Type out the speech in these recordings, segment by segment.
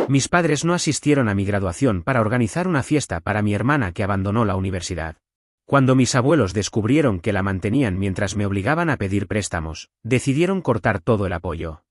Mis padres no asistieron a mi graduación para organizar una fiesta para mi hermana que abandonó la universidad. Cuando mis abuelos descubrieron que la mantenían mientras me obligaban a pedir préstamos, decidieron cortar todo el apoyo.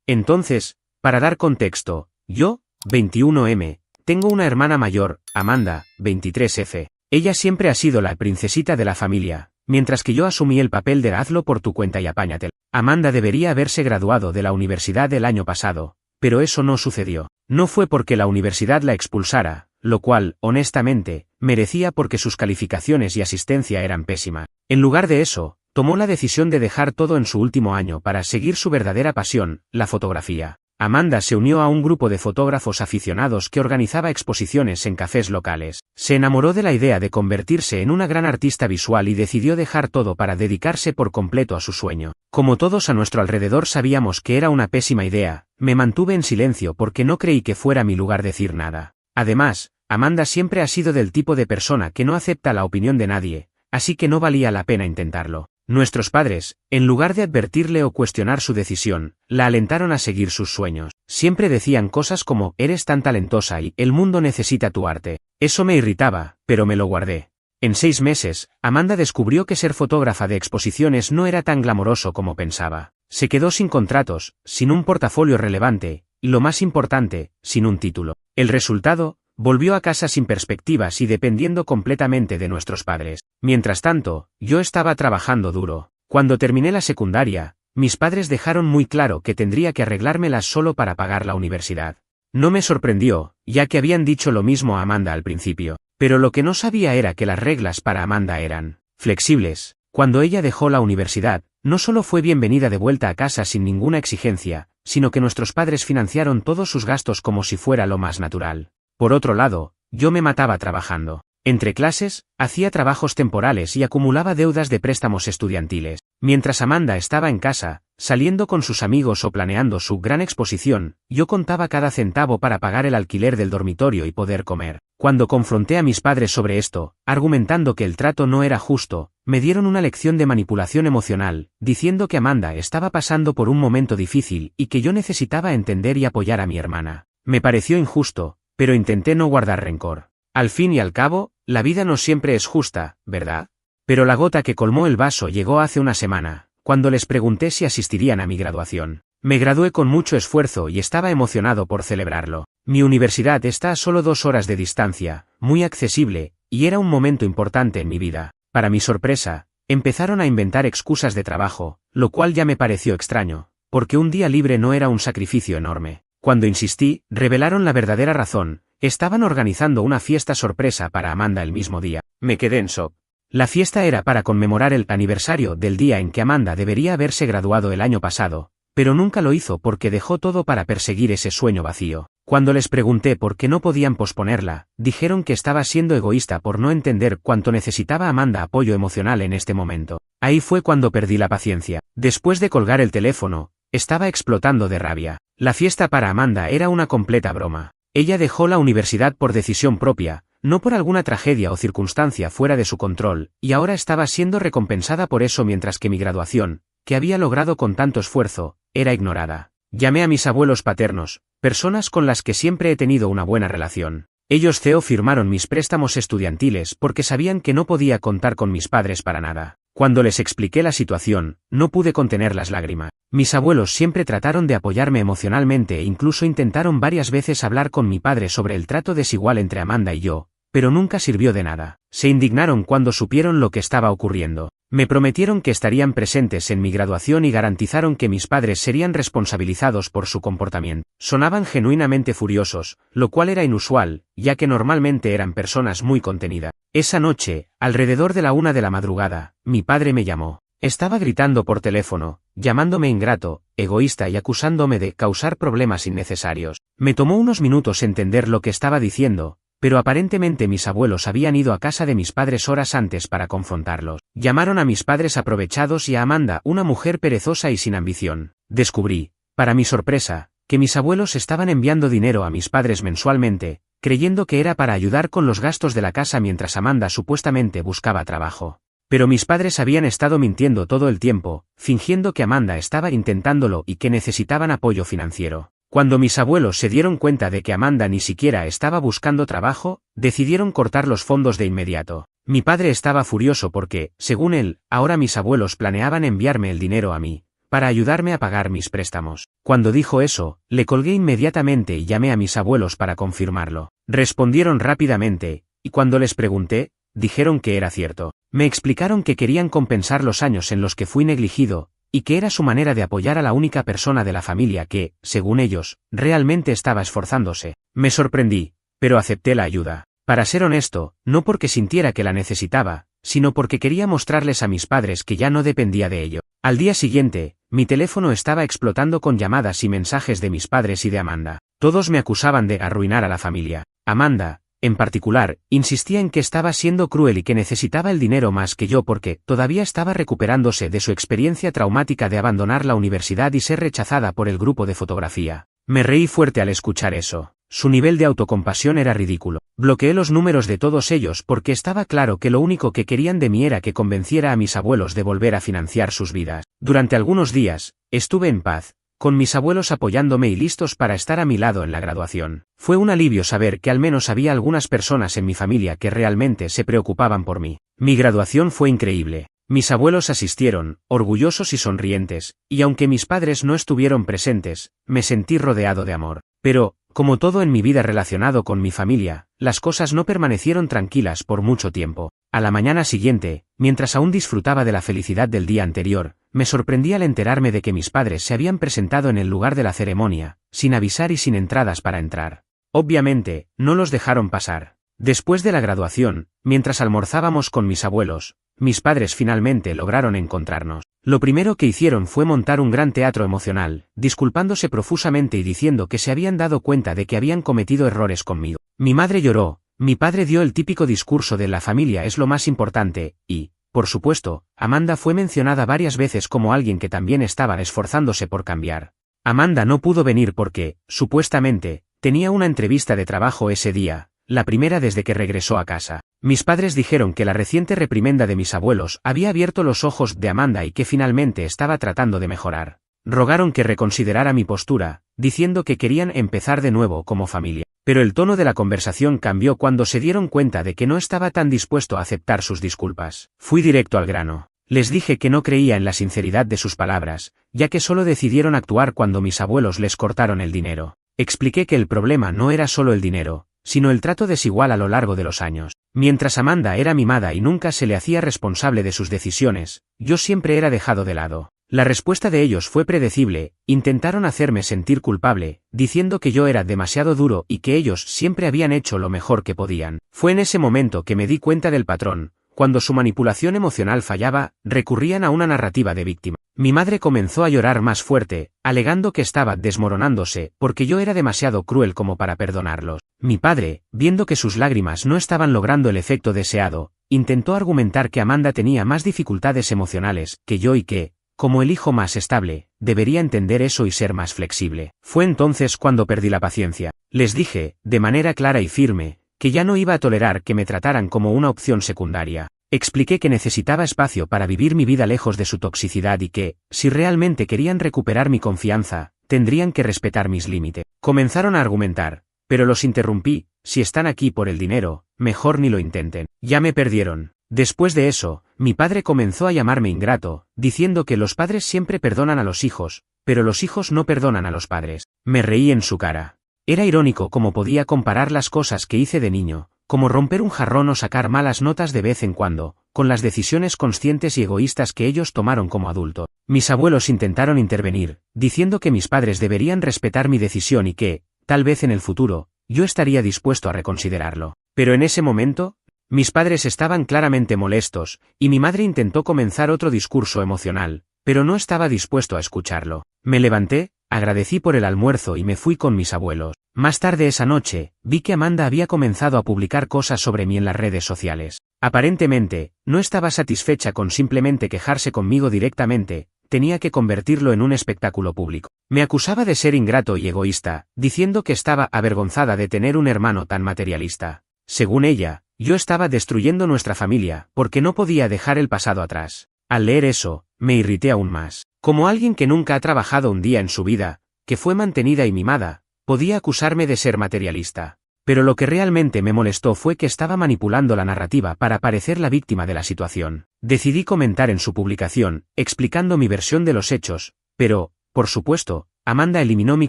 Entonces, para dar contexto, yo, 21M, tengo una hermana mayor, Amanda, 23F. Ella siempre ha sido la princesita de la familia, mientras que yo asumí el papel de hazlo por tu cuenta y apáñatela. Amanda debería haberse graduado de la universidad el año pasado, pero eso no sucedió. No fue porque la universidad la expulsara, lo cual, honestamente, merecía porque sus calificaciones y asistencia eran pésimas. En lugar de eso, tomó la decisión de dejar todo en su último año para seguir su verdadera pasión, la fotografía. Amanda se unió a un grupo de fotógrafos aficionados que organizaba exposiciones en cafés locales. Se enamoró de la idea de convertirse en una gran artista visual y decidió dejar todo para dedicarse por completo a su sueño. Como todos a nuestro alrededor sabíamos que era una pésima idea, me mantuve en silencio porque no creí que fuera mi lugar decir nada. Además, Amanda siempre ha sido del tipo de persona que no acepta la opinión de nadie, así que no valía la pena intentarlo. Nuestros padres, en lugar de advertirle o cuestionar su decisión, la alentaron a seguir sus sueños. Siempre decían cosas como, eres tan talentosa y el mundo necesita tu arte. Eso me irritaba, pero me lo guardé. En 6 meses, Amanda descubrió que ser fotógrafa de exposiciones no era tan glamoroso como pensaba. Se quedó sin contratos, sin un portafolio relevante, y lo más importante, sin un título. El resultado, volvió a casa sin perspectivas y dependiendo completamente de nuestros padres. Mientras tanto, yo estaba trabajando duro. Cuando terminé la secundaria, mis padres dejaron muy claro que tendría que arreglármelas solo para pagar la universidad. No me sorprendió, ya que habían dicho lo mismo a Amanda al principio, pero lo que no sabía era que las reglas para Amanda eran flexibles. Cuando ella dejó la universidad, no solo fue bienvenida de vuelta a casa sin ninguna exigencia, sino que nuestros padres financiaron todos sus gastos como si fuera lo más natural. Por otro lado, yo me mataba trabajando. Entre clases, hacía trabajos temporales y acumulaba deudas de préstamos estudiantiles. Mientras Amanda estaba en casa, saliendo con sus amigos o planeando su gran exposición, yo contaba cada centavo para pagar el alquiler del dormitorio y poder comer. Cuando confronté a mis padres sobre esto, argumentando que el trato no era justo, me dieron una lección de manipulación emocional, diciendo que Amanda estaba pasando por un momento difícil y que yo necesitaba entender y apoyar a mi hermana. Me pareció injusto, pero intenté no guardar rencor. Al fin y al cabo, la vida no siempre es justa, ¿verdad? Pero la gota que colmó el vaso llegó hace una semana, cuando les pregunté si asistirían a mi graduación. Me gradué con mucho esfuerzo y estaba emocionado por celebrarlo. Mi universidad está a solo 2 horas de distancia, muy accesible, y era un momento importante en mi vida. Para mi sorpresa, empezaron a inventar excusas de trabajo, lo cual ya me pareció extraño, porque un día libre no era un sacrificio enorme. Cuando insistí, revelaron la verdadera razón. Estaban organizando una fiesta sorpresa para Amanda el mismo día. Me quedé en shock. La fiesta era para conmemorar el aniversario del día en que Amanda debería haberse graduado el año pasado, pero nunca lo hizo porque dejó todo para perseguir ese sueño vacío. Cuando les pregunté por qué no podían posponerla, dijeron que estaba siendo egoísta por no entender cuánto necesitaba Amanda apoyo emocional en este momento. Ahí fue cuando perdí la paciencia. Después de colgar el teléfono, estaba explotando de rabia. La fiesta para Amanda era una completa broma. Ella dejó la universidad por decisión propia, no por alguna tragedia o circunstancia fuera de su control, y ahora estaba siendo recompensada por eso mientras que mi graduación, que había logrado con tanto esfuerzo, era ignorada. Llamé a mis abuelos paternos, personas con las que siempre he tenido una buena relación. Ellos firmaron mis préstamos estudiantiles porque sabían que no podía contar con mis padres para nada. Cuando les expliqué la situación, no pude contener las lágrimas. Mis abuelos siempre trataron de apoyarme emocionalmente e incluso intentaron varias veces hablar con mi padre sobre el trato desigual entre Amanda y yo, pero nunca sirvió de nada. Se indignaron cuando supieron lo que estaba ocurriendo. Me prometieron que estarían presentes en mi graduación y garantizaron que mis padres serían responsabilizados por su comportamiento. Sonaban genuinamente furiosos, lo cual era inusual, ya que normalmente eran personas muy contenidas. Esa noche, alrededor de la 1 de la madrugada, mi padre me llamó. Estaba gritando por teléfono, llamándome ingrato, egoísta y acusándome de causar problemas innecesarios. Me tomó unos minutos entender lo que estaba diciendo, pero aparentemente mis abuelos habían ido a casa de mis padres horas antes para confrontarlos. Llamaron a mis padres aprovechados y a Amanda, una mujer perezosa y sin ambición. Descubrí, para mi sorpresa, que mis abuelos estaban enviando dinero a mis padres mensualmente, creyendo que era para ayudar con los gastos de la casa mientras Amanda supuestamente buscaba trabajo. Pero mis padres habían estado mintiendo todo el tiempo, fingiendo que Amanda estaba intentándolo y que necesitaban apoyo financiero. Cuando mis abuelos se dieron cuenta de que Amanda ni siquiera estaba buscando trabajo, decidieron cortar los fondos de inmediato. Mi padre estaba furioso porque, según él, ahora mis abuelos planeaban enviarme el dinero a mí, para ayudarme a pagar mis préstamos. Cuando dijo eso, le colgué inmediatamente y llamé a mis abuelos para confirmarlo. Respondieron rápidamente, y cuando les pregunté, dijeron que era cierto. Me explicaron que querían compensar los años en los que fui negligido, y que era su manera de apoyar a la única persona de la familia que, según ellos, realmente estaba esforzándose. Me sorprendí, pero acepté la ayuda. Para ser honesto, no porque sintiera que la necesitaba, sino porque quería mostrarles a mis padres que ya no dependía de ello. Al día siguiente, mi teléfono estaba explotando con llamadas y mensajes de mis padres y de Amanda. Todos me acusaban de arruinar a la familia. Amanda, en particular, insistía en que estaba siendo cruel y que necesitaba el dinero más que yo porque todavía estaba recuperándose de su experiencia traumática de abandonar la universidad y ser rechazada por el grupo de fotografía. Me reí fuerte al escuchar eso. Su nivel de autocompasión era ridículo. Bloqueé los números de todos ellos porque estaba claro que lo único que querían de mí era que convenciera a mis abuelos de volver a financiar sus vidas. Durante algunos días, estuve en paz, con mis abuelos apoyándome y listos para estar a mi lado en la graduación. Fue un alivio saber que al menos había algunas personas en mi familia que realmente se preocupaban por mí. Mi graduación fue increíble. Mis abuelos asistieron, orgullosos y sonrientes, y aunque mis padres no estuvieron presentes, me sentí rodeado de amor. Pero, como todo en mi vida relacionado con mi familia, las cosas no permanecieron tranquilas por mucho tiempo. A la mañana siguiente, mientras aún disfrutaba de la felicidad del día anterior, me sorprendí al enterarme de que mis padres se habían presentado en el lugar de la ceremonia, sin avisar y sin entradas para entrar. Obviamente, no los dejaron pasar. Después de la graduación, mientras almorzábamos con mis abuelos, mis padres finalmente lograron encontrarnos. Lo primero que hicieron fue montar un gran teatro emocional, disculpándose profusamente y diciendo que se habían dado cuenta de que habían cometido errores conmigo. Mi madre lloró, mi padre dio el típico discurso de la familia es lo más importante, y, por supuesto, Amanda fue mencionada varias veces como alguien que también estaba esforzándose por cambiar. Amanda no pudo venir porque, supuestamente, tenía una entrevista de trabajo ese día, la primera desde que regresó a casa. Mis padres dijeron que la reciente reprimenda de mis abuelos había abierto los ojos de Amanda y que finalmente estaba tratando de mejorar. Rogaron que reconsiderara mi postura, diciendo que querían empezar de nuevo como familia. Pero el tono de la conversación cambió cuando se dieron cuenta de que no estaba tan dispuesto a aceptar sus disculpas. Fui directo al grano. Les dije que no creía en la sinceridad de sus palabras, ya que solo decidieron actuar cuando mis abuelos les cortaron el dinero. Expliqué que el problema no era solo el dinero, sino el trato desigual a lo largo de los años. Mientras Amanda era mimada y nunca se le hacía responsable de sus decisiones, yo siempre era dejado de lado. La respuesta de ellos fue predecible, intentaron hacerme sentir culpable, diciendo que yo era demasiado duro y que ellos siempre habían hecho lo mejor que podían. Fue en ese momento que me di cuenta del patrón. Cuando su manipulación emocional fallaba, recurrían a una narrativa de víctima. Mi madre comenzó a llorar más fuerte, alegando que estaba desmoronándose porque yo era demasiado cruel como para perdonarlos. Mi padre, viendo que sus lágrimas no estaban logrando el efecto deseado, intentó argumentar que Amanda tenía más dificultades emocionales que yo y que, como el hijo más estable, debería entender eso y ser más flexible. Fue entonces cuando perdí la paciencia. Les dije, de manera clara y firme, que ya no iba a tolerar que me trataran como una opción secundaria. Expliqué que necesitaba espacio para vivir mi vida lejos de su toxicidad y que, si realmente querían recuperar mi confianza, tendrían que respetar mis límites. Comenzaron a argumentar, pero los interrumpí, si están aquí por el dinero, mejor ni lo intenten. Ya me perdieron. Después de eso, mi padre comenzó a llamarme ingrato, diciendo que los padres siempre perdonan a los hijos, pero los hijos no perdonan a los padres. Me reí en su cara. Era irónico cómo podía comparar las cosas que hice de niño, como romper un jarrón o sacar malas notas de vez en cuando, con las decisiones conscientes y egoístas que ellos tomaron como adultos. Mis abuelos intentaron intervenir, diciendo que mis padres deberían respetar mi decisión y que, tal vez en el futuro, yo estaría dispuesto a reconsiderarlo. Pero en ese momento, mis padres estaban claramente molestos, y mi madre intentó comenzar otro discurso emocional, pero no estaba dispuesto a escucharlo. Me levanté, agradecí por el almuerzo y me fui con mis abuelos. Más tarde esa noche, vi que Amanda había comenzado a publicar cosas sobre mí en las redes sociales. Aparentemente, no estaba satisfecha con simplemente quejarse conmigo directamente, tenía que convertirlo en un espectáculo público. Me acusaba de ser ingrato y egoísta, diciendo que estaba avergonzada de tener un hermano tan materialista. Según ella, yo estaba destruyendo nuestra familia, porque no podía dejar el pasado atrás. Al leer eso, me irrité aún más. Como alguien que nunca ha trabajado un día en su vida, que fue mantenida y mimada, podía acusarme de ser materialista. Pero lo que realmente me molestó fue que estaba manipulando la narrativa para parecer la víctima de la situación. Decidí comentar en su publicación, explicando mi versión de los hechos, pero, por supuesto, Amanda eliminó mi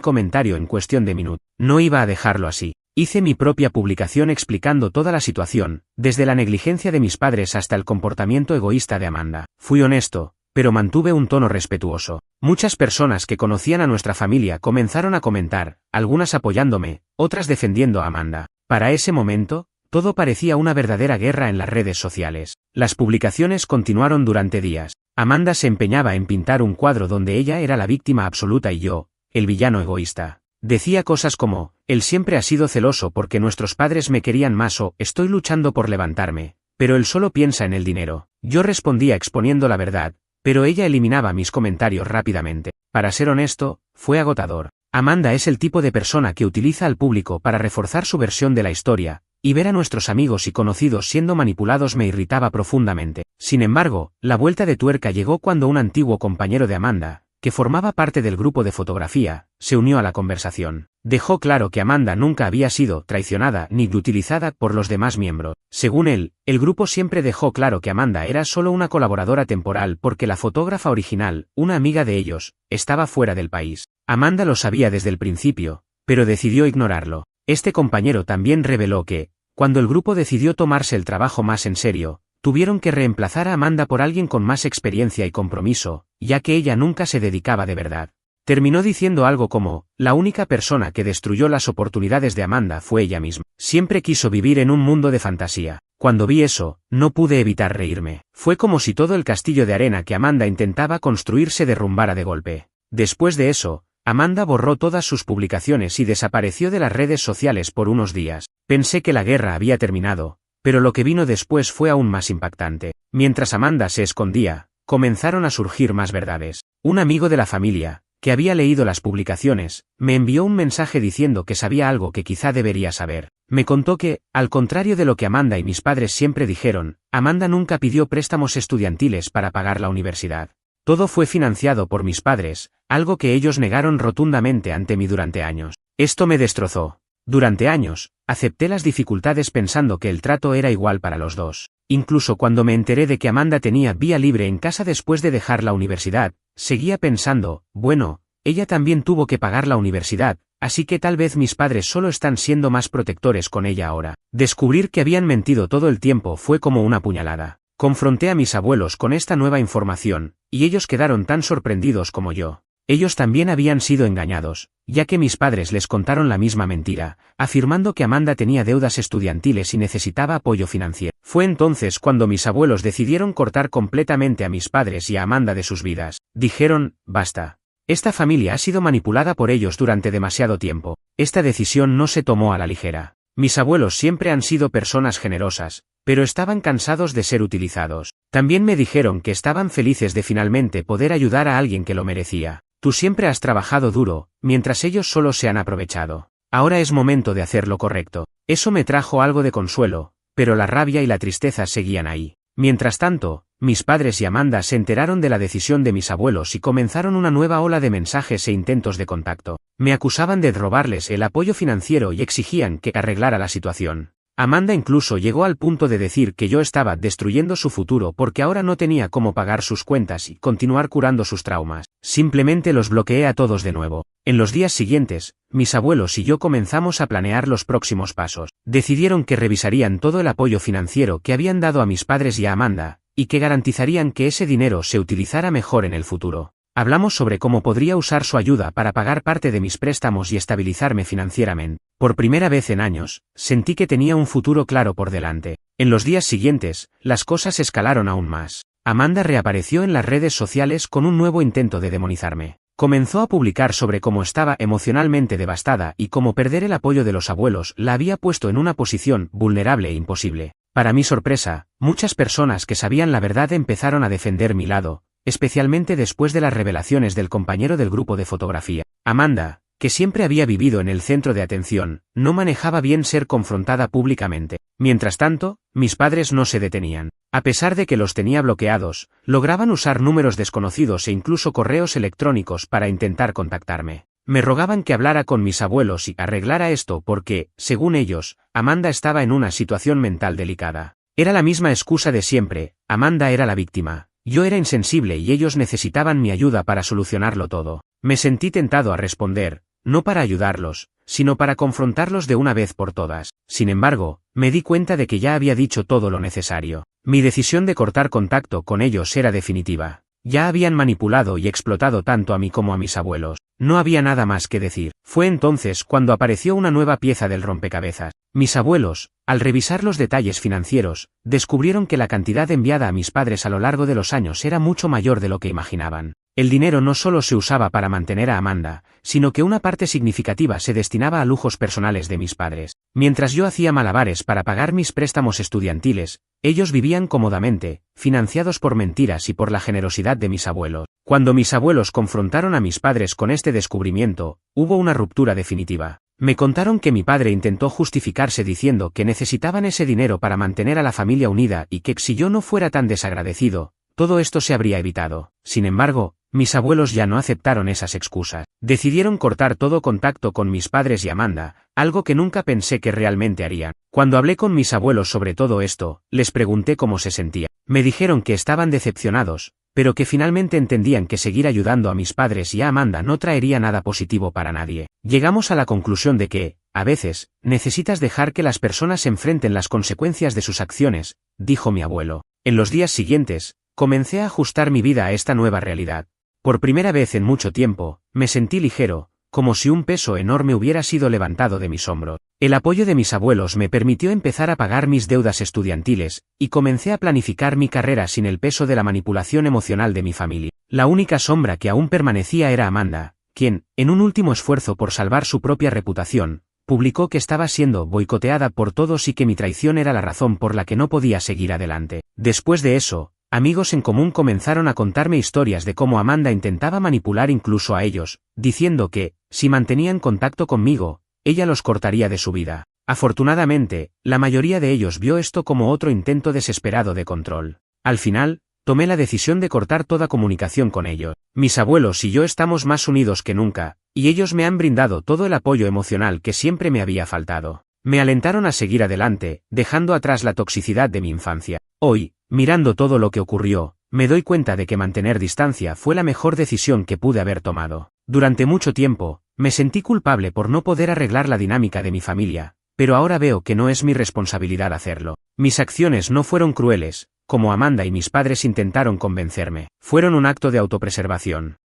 comentario en cuestión de minutos. No iba a dejarlo así. Hice mi propia publicación explicando toda la situación, desde la negligencia de mis padres hasta el comportamiento egoísta de Amanda. Fui honesto, pero mantuve un tono respetuoso. Muchas personas que conocían a nuestra familia comenzaron a comentar, algunas apoyándome, otras defendiendo a Amanda. Para ese momento, todo parecía una verdadera guerra en las redes sociales. Las publicaciones continuaron durante días. Amanda se empeñaba en pintar un cuadro donde ella era la víctima absoluta y yo, el villano egoísta. Decía cosas como, él siempre ha sido celoso porque nuestros padres me querían más o, estoy luchando por levantarme, pero él solo piensa en el dinero. Yo respondía exponiendo la verdad, pero ella eliminaba mis comentarios rápidamente. Para ser honesto, fue agotador. Amanda es el tipo de persona que utiliza al público para reforzar su versión de la historia, y ver a nuestros amigos y conocidos siendo manipulados me irritaba profundamente. Sin embargo, la vuelta de tuerca llegó cuando un antiguo compañero de Amanda, que formaba parte del grupo de fotografía, se unió a la conversación. Dejó claro que Amanda nunca había sido traicionada ni utilizada por los demás miembros. Según él, el grupo siempre dejó claro que Amanda era solo una colaboradora temporal porque la fotógrafa original, una amiga de ellos, estaba fuera del país. Amanda lo sabía desde el principio, pero decidió ignorarlo. Este compañero también reveló que, cuando el grupo decidió tomarse el trabajo más en serio, tuvieron que reemplazar a Amanda por alguien con más experiencia y compromiso, ya que ella nunca se dedicaba de verdad. Terminó diciendo algo como, la única persona que destruyó las oportunidades de Amanda fue ella misma. Siempre quiso vivir en un mundo de fantasía. Cuando vi eso, no pude evitar reírme. Fue como si todo el castillo de arena que Amanda intentaba construir se derrumbara de golpe. Después de eso, Amanda borró todas sus publicaciones y desapareció de las redes sociales por unos días. Pensé que la guerra había terminado, pero lo que vino después fue aún más impactante. Mientras Amanda se escondía, comenzaron a surgir más verdades. Un amigo de la familia, que había leído las publicaciones, me envió un mensaje diciendo que sabía algo que quizá debería saber. Me contó que, al contrario de lo que Amanda y mis padres siempre dijeron, Amanda nunca pidió préstamos estudiantiles para pagar la universidad. Todo fue financiado por mis padres, algo que ellos negaron rotundamente ante mí durante años. Esto me destrozó. Durante años, acepté las dificultades pensando que el trato era igual para los dos. Incluso cuando me enteré de que Amanda tenía vía libre en casa después de dejar la universidad, seguía pensando, bueno, ella también tuvo que pagar la universidad, así que tal vez mis padres solo están siendo más protectores con ella ahora. Descubrir que habían mentido todo el tiempo fue como una puñalada. Confronté a mis abuelos con esta nueva información, y ellos quedaron tan sorprendidos como yo. Ellos también habían sido engañados, ya que mis padres les contaron la misma mentira, afirmando que Amanda tenía deudas estudiantiles y necesitaba apoyo financiero. Fue entonces cuando mis abuelos decidieron cortar completamente a mis padres y a Amanda de sus vidas. Dijeron, basta. Esta familia ha sido manipulada por ellos durante demasiado tiempo. Esta decisión no se tomó a la ligera. Mis abuelos siempre han sido personas generosas, pero estaban cansados de ser utilizados. También me dijeron que estaban felices de finalmente poder ayudar a alguien que lo merecía. Tú siempre has trabajado duro, mientras ellos solo se han aprovechado. Ahora es momento de hacer lo correcto. Eso me trajo algo de consuelo, pero la rabia y la tristeza seguían ahí. Mientras tanto, mis padres y Amanda se enteraron de la decisión de mis abuelos y comenzaron una nueva ola de mensajes e intentos de contacto. Me acusaban de robarles el apoyo financiero y exigían que arreglara la situación. Amanda incluso llegó al punto de decir que yo estaba destruyendo su futuro porque ahora no tenía cómo pagar sus cuentas y continuar curando sus traumas. Simplemente los bloqueé a todos de nuevo. En los días siguientes, mis abuelos y yo comenzamos a planear los próximos pasos. Decidieron que revisarían todo el apoyo financiero que habían dado a mis padres y a Amanda, y que garantizarían que ese dinero se utilizara mejor en el futuro. Hablamos sobre cómo podría usar su ayuda para pagar parte de mis préstamos y estabilizarme financieramente. Por primera vez en años, sentí que tenía un futuro claro por delante. En los días siguientes, las cosas escalaron aún más. Amanda reapareció en las redes sociales con un nuevo intento de demonizarme. Comenzó a publicar sobre cómo estaba emocionalmente devastada y cómo perder el apoyo de los abuelos la había puesto en una posición vulnerable e imposible. Para mi sorpresa, muchas personas que sabían la verdad empezaron a defender mi lado, especialmente después de las revelaciones del compañero del grupo de fotografía. Amanda, que siempre había vivido en el centro de atención, no manejaba bien ser confrontada públicamente. Mientras tanto, mis padres no se detenían. A pesar de que los tenía bloqueados, lograban usar números desconocidos e incluso correos electrónicos para intentar contactarme. Me rogaban que hablara con mis abuelos y arreglara esto porque, según ellos, Amanda estaba en una situación mental delicada. Era la misma excusa de siempre, Amanda era la víctima. Yo era insensible y ellos necesitaban mi ayuda para solucionarlo todo. Me sentí tentado a responder, no para ayudarlos, sino para confrontarlos de una vez por todas. Sin embargo, me di cuenta de que ya había dicho todo lo necesario. Mi decisión de cortar contacto con ellos era definitiva. Ya habían manipulado y explotado tanto a mí como a mis abuelos. No había nada más que decir. Fue entonces cuando apareció una nueva pieza del rompecabezas. Mis abuelos, al revisar los detalles financieros, descubrieron que la cantidad enviada a mis padres a lo largo de los años era mucho mayor de lo que imaginaban. El dinero no solo se usaba para mantener a Amanda, sino que una parte significativa se destinaba a lujos personales de mis padres. Mientras yo hacía malabares para pagar mis préstamos estudiantiles, ellos vivían cómodamente, financiados por mentiras y por la generosidad de mis abuelos. Cuando mis abuelos confrontaron a mis padres con este descubrimiento, hubo una ruptura definitiva. Me contaron que mi padre intentó justificarse diciendo que necesitaban ese dinero para mantener a la familia unida y que si yo no fuera tan desagradecido, todo esto se habría evitado. Sin embargo, mis abuelos ya no aceptaron esas excusas. Decidieron cortar todo contacto con mis padres y Amanda, algo que nunca pensé que realmente harían. Cuando hablé con mis abuelos sobre todo esto, les pregunté cómo se sentían. Me dijeron que estaban decepcionados, pero que finalmente entendían que seguir ayudando a mis padres y a Amanda no traería nada positivo para nadie. Llegamos a la conclusión de que, a veces, necesitas dejar que las personas enfrenten las consecuencias de sus acciones, dijo mi abuelo. En los días siguientes, comencé a ajustar mi vida a esta nueva realidad. Por primera vez en mucho tiempo, me sentí ligero, como si un peso enorme hubiera sido levantado de mis hombros. El apoyo de mis abuelos me permitió empezar a pagar mis deudas estudiantiles, y comencé a planificar mi carrera sin el peso de la manipulación emocional de mi familia. La única sombra que aún permanecía era Amanda, quien, en un último esfuerzo por salvar su propia reputación, publicó que estaba siendo boicoteada por todos y que mi traición era la razón por la que no podía seguir adelante. Después de eso, amigos en común comenzaron a contarme historias de cómo Amanda intentaba manipular incluso a ellos, diciendo que, si mantenían contacto conmigo, ella los cortaría de su vida. Afortunadamente, la mayoría de ellos vio esto como otro intento desesperado de control. Al final, tomé la decisión de cortar toda comunicación con ellos. Mis abuelos y yo estamos más unidos que nunca, y ellos me han brindado todo el apoyo emocional que siempre me había faltado. Me alentaron a seguir adelante, dejando atrás la toxicidad de mi infancia. Hoy, mirando todo lo que ocurrió, me doy cuenta de que mantener distancia fue la mejor decisión que pude haber tomado. Durante mucho tiempo, me sentí culpable por no poder arreglar la dinámica de mi familia, pero ahora veo que no es mi responsabilidad hacerlo. Mis acciones no fueron crueles, como Amanda y mis padres intentaron convencerme. Fueron un acto de autopreservación.